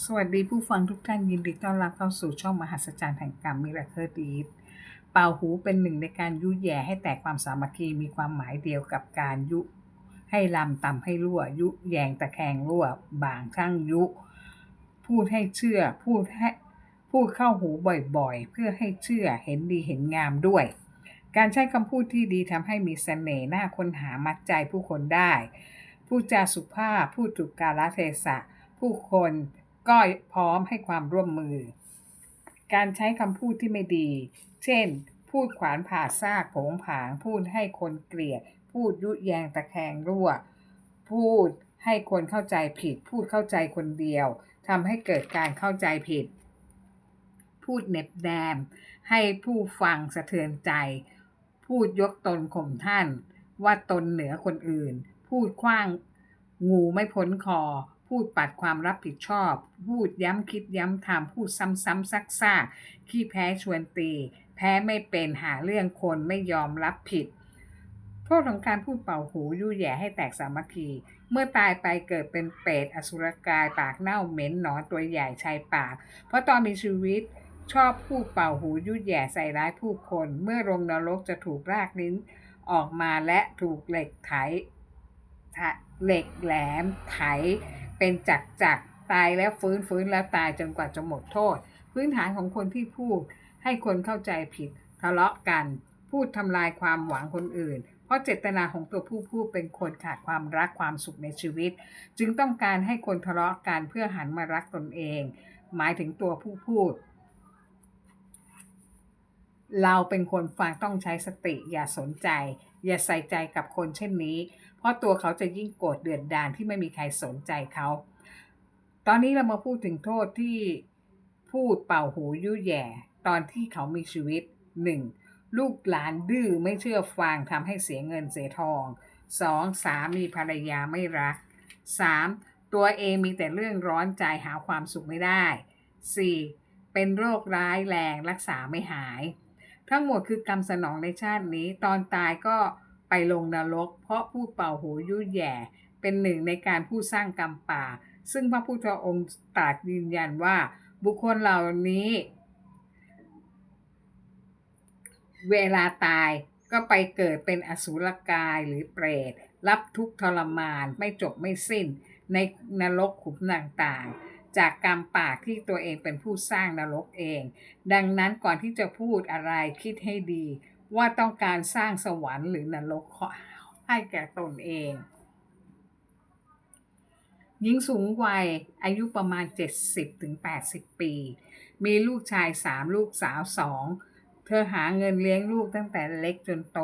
สวัสดีผู้ฟังทุกท่านยินดีต้อนรับเข้าสู่ช่องมหัศจรรย์แห่งกรรมมิราเคิลดีดเป่าหูเป็นหนึ่งในการยุแย่ให้แตกความสามัคคีมีความหมายเดียวกับการยุให้ลำตำให้รั่วยุแยงตะแคงรั่วบางช่างยุพูดให้เชื่อพูดเข้าหูบ่อยๆเพื่อให้เชื่อเห็นดีเห็นงามด้วยการใช้คำพูดที่ดีทำให้มีเสน่ห์น่าค้นหามัดใจผู้คนได้พูดจาสุภาพพูดถูกกาลเทศะผู้คนก็พร้อมให้ความร่วมมือการใช้คำพูดที่ไม่ดีเช่นพูดขวานผ่าซากโผงผางพูดให้คนเกลียดพูดยุแยงตะแคงรั่วพูดให้คนเข้าใจผิดพูดเข้าใจคนเดียวทำให้เกิดการเข้าใจผิดพูดเหน็บแนมให้ผู้ฟังสะเทือนใจพูดยกตนข่มท่านว่าตนเหนือคนอื่นพูดขว้างงูไม่พ้นคอพูดปัดความรับผิดชอบพูดย้ำคิดย้ำทำพูดซ้ำๆซักๆขี้แพ้ชวนตีแพ้ไม่เป็นหาเรื่องคนไม่ยอมรับผิดโทษของการพูดเป่าหูยุ่ยแย่ให้แตกสามัคคีเมื่อตายไปเกิดเป็นเปรตอสุรกายปากเน่าเหม็นหนอนตัวใหญ่ชายปากเพราะตอนมีชีวิตชอบพูดเป่าหูยุ่ยแย่ใส่ร้ายผู้คนเมื่อลงนรกจะถูกรากลิ้นออกมาและถูกเหล็กแหลมไถเป็นจักตายแล้วฟื้นแล้วตายจนกว่าจะหมดโทษพื้นฐานของคนที่พูดให้คนเข้าใจผิดทะเลาะกันพูดทำลายความหวังคนอื่นเพราะเจตนาของตัวผู้พูดเป็นคนขาดความรักความสุขในชีวิตจึงต้องการให้คนทะเลาะกันเพื่อหันมารักตนเองหมายถึงตัวผู้พูดเราเป็นคนฟังต้องใช้สติอย่าสนใจอย่าใส่ใจกับคนเช่นนี้เพราะตัวเขาจะยิ่งโกรธเดือดดาลที่ไม่มีใครสนใจเขาตอนนี้เรามาพูดถึงโทษที่พูดเป่าหูยุแย่ตอนที่เขามีชีวิต 1. ลูกหลานดื้อไม่เชื่อฟังทำให้เสียเงินเสียทอง 2. สามีภรรยาไม่รัก 3. ตัวเองมีแต่เรื่องร้อนใจหาความสุขไม่ได้ 4. เป็นโรคร้ายแรงรักษาไม่หายทั้งหมดคือกรรมสนองในชาตินี้ตอนตายก็ไปลงนรกเพราะพูดเป่าหูยุ่ยแย่เป็นหนึ่งในการผู้สร้างกรรมป่าซึ่งพระพุทธองค์ตรัสยืนยันว่าบุคคลเหล่านี้เวลาตายก็ไปเกิดเป็นอสุรกายหรือเปรตรับทุกข์ทรมานไม่จบไม่สิ้นในนรกขุมต่างๆจากกรรมปากที่ตัวเองเป็นผู้สร้างนรกเองดังนั้นก่อนที่จะพูดอะไรคิดให้ดีว่าต้องการสร้างสวรรค์หรือนรกให้แก่ตนเองหญิงสูงวัยอายุประมาณ70-80ปีมีลูกชาย3ลูกสาว2เธอหาเงินเลี้ยงลูกตั้งแต่เล็กจนโต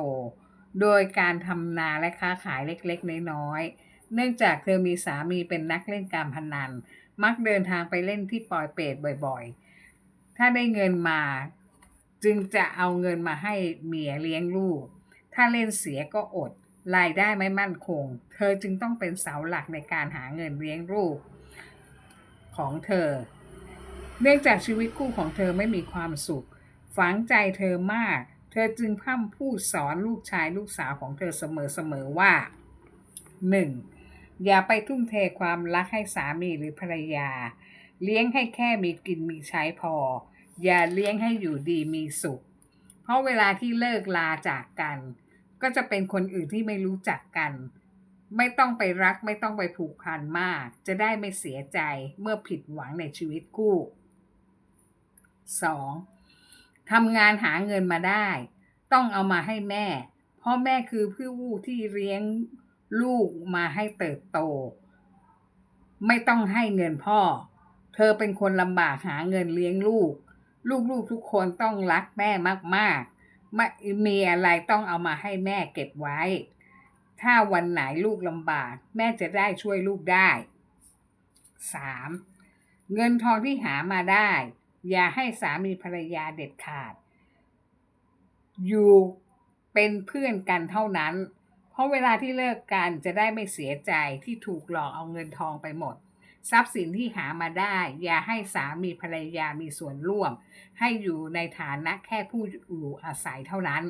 โดยการทำนาและค้าขายเล็กๆน้อยๆเนื่องจากเธอมีสามีเป็นนักเล่นการพนันมักเดินทางไปเล่นที่ปอยเปตบ่อยๆถ้าได้เงินมาจึงจะเอาเงินมาให้เมียเลี้ยงลูกถ้าเล่นเสียก็อดรายได้ไม่มั่นคงเธอจึงต้องเป็นเสาหลักในการหาเงินเลี้ยงลูกของเธอเนื่องจากชีวิตคู่ของเธอไม่มีความสุขฝังใจเธอมากเธอจึงพร่ำพูดสอนลูกชายลูกสาวของเธอเสมอๆว่า 1. อย่าไปทุ่มเทความรักให้สามีหรือภรรยาเลี้ยงให้แค่มีกินมีใช้พออย่าเลี้ยงให้อยู่ดีมีสุขเพราะเวลาที่เลิกลาจากกันก็จะเป็นคนอื่นที่ไม่รู้จักกันไม่ต้องไปรักไม่ต้องไปผูกพันมากจะได้ไม่เสียใจเมื่อผิดหวังในชีวิตคู่ 2. ทำงานหาเงินมาได้ต้องเอามาให้แม่เพราะแม่คือผู้ที่เลี้ยงลูกมาให้เติบโตไม่ต้องให้เงินพ่อเธอเป็นคนลำบากหาเงินเลี้ยงลูกลูกๆทุกคนต้องรักแม่มากๆไม่มีอะไรต้องเอามาให้แม่เก็บไว้ถ้าวันไหนลูกลำบากแม่จะได้ช่วยลูกได้ 3. เงินทองที่หามาได้อย่าให้สามีภรรยาเด็ดขาดอยู่เป็นเพื่อนกันเท่านั้นเพราะเวลาที่เลิกกันจะได้ไม่เสียใจที่ถูกหลอกเอาเงินทองไปหมดทรัพย์สินที่หามาได้อย่าให้สามีภรรยามีส่วนร่วมให้อยู่ในฐานะแค่ผู้อยู่อาศัยเท่านั้น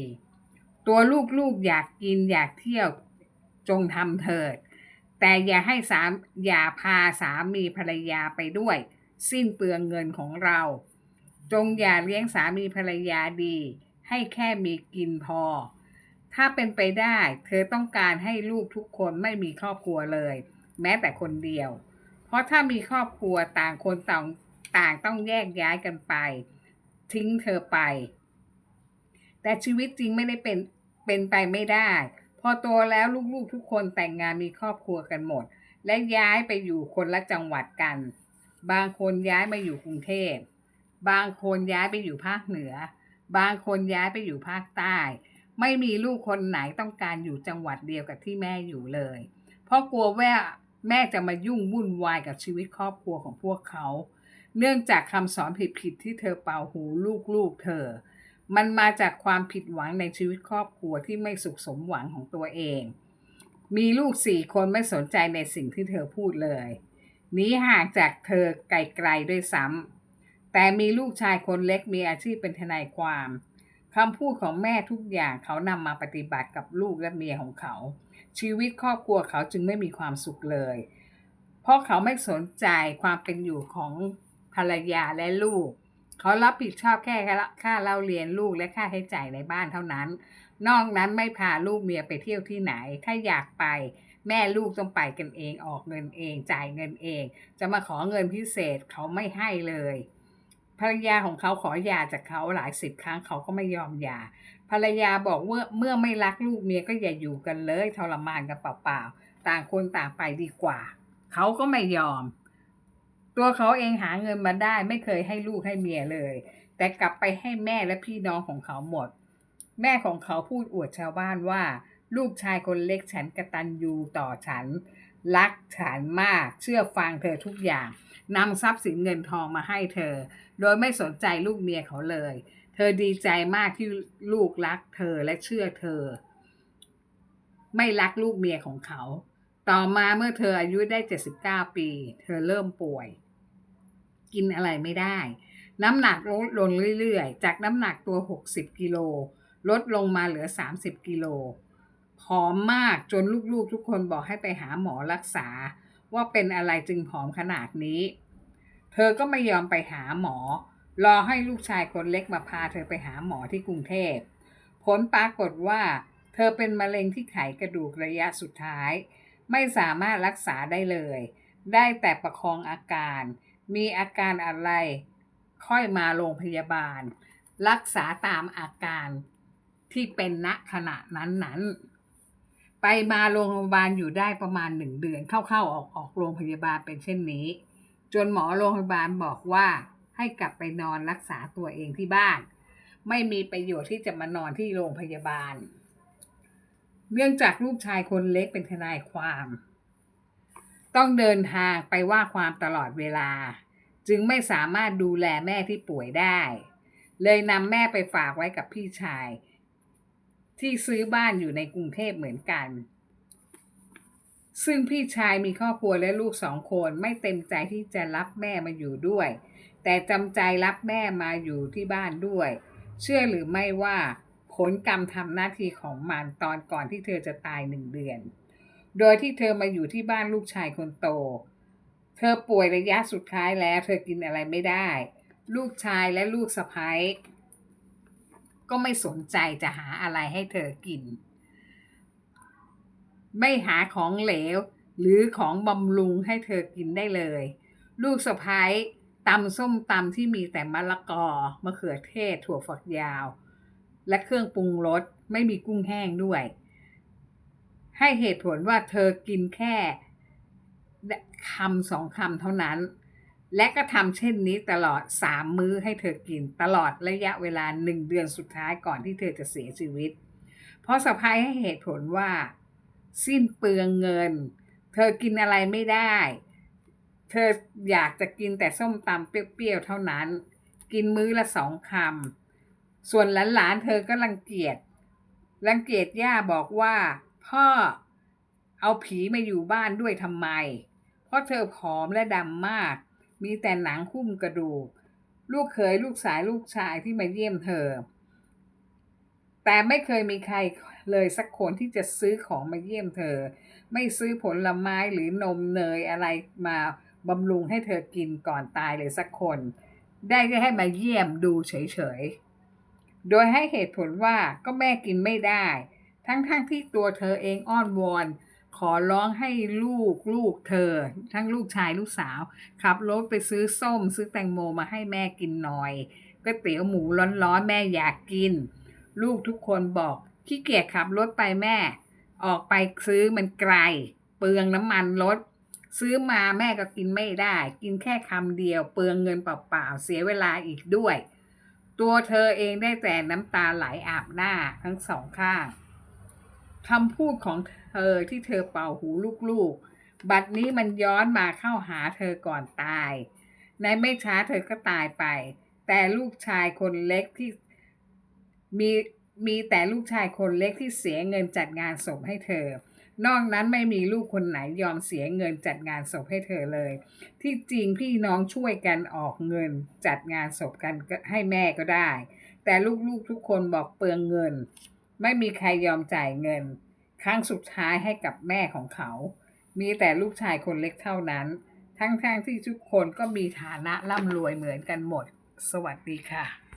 4. ตัวลูกๆอยากกินอยากเที่ยวจงทำเถิด แต่อย่าพาสามีภรรยาไปด้วยสิ้นเปลืองเงินของเราจงอย่าเลี้ยงสามีภรรยาดีให้แค่มีกินพอถ้าเป็นไปได้เธอต้องการให้ลูกทุกคนไม่มีครอบครัวเลยแม้แต่คนเดียวเพราะถ้ามีครอบครัวต่างคนต่างต้องแยกย้ายกันไปทิ้งเธอไปแต่ชีวิตจริงไม่ได้เป็นไปไม่ได้พอโตแล้วลูกๆทุกคนแต่งงานมีครอบครัวกันหมดและย้ายไปอยู่คนละจังหวัดกันบางคนย้ายมาอยู่กรุงเทพบางคนย้ายไปอยู่ภาคเหนือบางคนย้ายไปอยู่ภาคใต้ไม่มีลูกคนไหนต้องการอยู่จังหวัดเดียวกับที่แม่อยู่เลยเพราะกลัวว่าแม่จะมายุ่งวุ่นวายกับชีวิตครอบครัวของพวกเขาเนื่องจากคำสอนผิดๆที่เธอเป่าหูลูกๆเธอมันมาจากความผิดหวังในชีวิตครอบครัวที่ไม่สุขสมหวังของตัวเองมีลูก4 คนไม่สนใจในสิ่งที่เธอพูดเลยหนีห่างจากเธอไกลๆด้วยซ้ำแต่มีลูกชายคนเล็กมีอาชีพเป็นทนายความคำพูดของแม่ทุกอย่างเขานำมาปฏิบัติกับลูกและเมียของเขาชีวิตครอบครัวเขาจึงไม่มีความสุขเลยเพราะเขาไม่สนใจความเป็นอยู่ของภรรยาและลูกเขารับผิดชอบแค่ค่าเล่าเรียนลูกและค่าใช้จ่ายในบ้านเท่านั้นนอกนั้นไม่พาลูกเมียไปเที่ยวที่ไหนถ้าอยากไปแม่ลูกต้องไปกันเองออกเงินเองจ่ายเงินเองจะมาขอเงินพิเศษเขาไม่ให้เลยภรรยาของเขาขอหย่าจากเขาหลาย10 ครั้งเขาก็ไม่ยอมหย่าภรรยาบอกว่าเมื่อไม่รักลูกเมียก็อย่าอยู่กันเลยทรมานกันเปล่าๆต่างคนต่างไปดีกว่าเขาก็ไม่ยอมตัวเขาเองหาเงินมาได้ไม่เคยให้ลูกให้เมียเลยแต่กลับไปให้แม่และพี่น้องของเขาหมดแม่ของเขาพูดอวดชาวบ้านว่าลูกชายคนเล็กฉันกตัญญูต่อฉันรักฉันมากเชื่อฟังเธอทุกอย่างนำทรัพย์สินเงินทองมาให้เธอโดยไม่สนใจลูกเมียเขาเลยเธอดีใจมากที่ลูกรักเธอและเชื่อเธอไม่รักลูกเมียของเขาต่อมาเมื่อเธออายุได้79 ปีเธอเริ่มป่วยกินอะไรไม่ได้น้ำหนักลดลงเรื่อยๆจากน้ำหนักตัว60 กิโลลดลงมาเหลือ30 กิโลผอมมากจนลูกๆทุกคนบอกให้ไปหาหมอรักษาว่าเป็นอะไรจึงผอมขนาดนี้เธอก็ไม่ยอมไปหาหมอรอให้ลูกชายคนเล็กมาพาเธอไปหาหมอที่กรุงเทพผลปรากฏว่าเธอเป็นมะเร็งที่ไขกระดูกระยะสุดท้ายไม่สามารถรักษาได้เลยได้แต่ประคองอาการมีอาการอะไรค่อยมาโรงพยาบาลรักษาตามอาการที่เป็นณขณะนั้นไปมาโรงพยาบาลอยู่ได้ประมาณ1 เดือนเข้าๆออกโรงพยาบาลเป็นเช่นนี้จนหมอโรงพยาบาลบอกว่าให้กลับไปนอนรักษาตัวเองที่บ้านไม่มีประโยชน์ที่จะมานอนที่โรงพยาบาลเนื่องจากลูกชายคนเล็กเป็นทนายความต้องเดินทางไปว่าความตลอดเวลาจึงไม่สามารถดูแลแม่ที่ป่วยได้เลยนำแม่ไปฝากไว้กับพี่ชายที่ซื้อบ้านอยู่ในกรุงเทพเหมือนกันซึ่งพี่ชายมีครอบครัวและลูก2 คนไม่เต็มใจที่จะรับแม่มาอยู่ด้วยแต่จำใจรับแม่มาอยู่ที่บ้านด้วยเชื่อหรือไม่ว่าผลกรรมทำหน้าที่ของมันตอนก่อนที่เธอจะตาย1 เดือนโดยที่เธอมาอยู่ที่บ้านลูกชายคนโตเธอป่วยระยะสุดท้ายแล้วเธอกินอะไรไม่ได้ลูกชายและลูกสะใภ้ก็ไม่สนใจจะหาอะไรให้เธอกินไม่หาของเหลวหรือของบำรุงให้เธอกินได้เลยลูกสะใภ้ตำส้มตำที่มีแต่มะละกอมะเขือเทศถั่วฝักยาวและเครื่องปรุงรสไม่มีกุ้งแห้งด้วยให้เหตุผลว่าเธอกินแค่1-2 คำเท่านั้นและก็ทำเช่นนี้ตลอด3 มื้อให้เธอกินตลอดระยะเวลา1 เดือนสุดท้ายก่อนที่เธอจะเสียชีวิตเพราะสะใภ้ให้เหตุผลว่าสิ้นเปลืองเงินเธอกินอะไรไม่ได้เธออยากจะกินแต่ส้มตำเปรี้ยวๆเท่านั้นกินมื้อละ2 คำส่วนหลานๆเธอก็รังเกียจย่าบอกว่าพ่อเอาผีมาอยู่บ้านด้วยทำไมเพราะเธอผอมและดำมากมีแต่หนังหุ้มกระดูกลูกเขยลูกสายลูกชายที่มาเยี่ยมเธอแต่ไม่เคยมีใคร เลยสักคนที่จะซื้อของมาเยี่ยมเธอไม่ซื้อผลไม้หรือนมเนยอะไรมาบำรุงให้เธอกินก่อนตายเลยสักคนได้แค่มาเยี่ยมดูเฉยๆโดยให้เหตุผลว่าก็แม่กินไม่ได้ทั้งที่ตัวเธอเองอ้อนวอนขอร้องให้ลูกเธอทั้งลูกชายลูกสาวขับรถไปซื้อส้มซื้อแตงโมมาให้แม่กินหน่อยก๋วยเตี๋ยวหมูร้อนๆแม่อยากกินลูกทุกคนบอกขี้เกียจขับรถไปแม่ออกไปซื้อมันไกลเปลืองน้ำมันรถซื้อมาแม่ก็กินไม่ได้กินแค่คำเดียวเปลืองเงินเปล่าๆเสียเวลาอีกด้วยตัวเธอเองได้แต่น้ำตาไหลอาบหน้าทั้งสองข้างคำพูดของเธอที่เธอเป่าหูลูกๆบัดนี้มันย้อนมาเข้าหาเธอก่อนตายในไม่ช้าเธอก็ตายไปแต่ลูกชายคนเล็กที่มีมีแต่ลูกชายคนเล็กที่เสียเงินจัดงานศพให้เธอนอกนั้นไม่มีลูกคนไหนยอมเสียเงินจัดงานศพให้เธอเลยที่จริงพี่น้องช่วยกันออกเงินจัดงานศพกันให้แม่ก็ได้แต่ลูกๆทุกคนบอกเปลืองเงินไม่มีใครยอมจ่ายเงินครั้งสุดท้ายให้กับแม่ของเขามีแต่ลูกชายคนเล็กเท่านั้นทั้งที่ทุกคนก็มีฐานะร่ำรวยเหมือนกันหมดสวัสดีค่ะ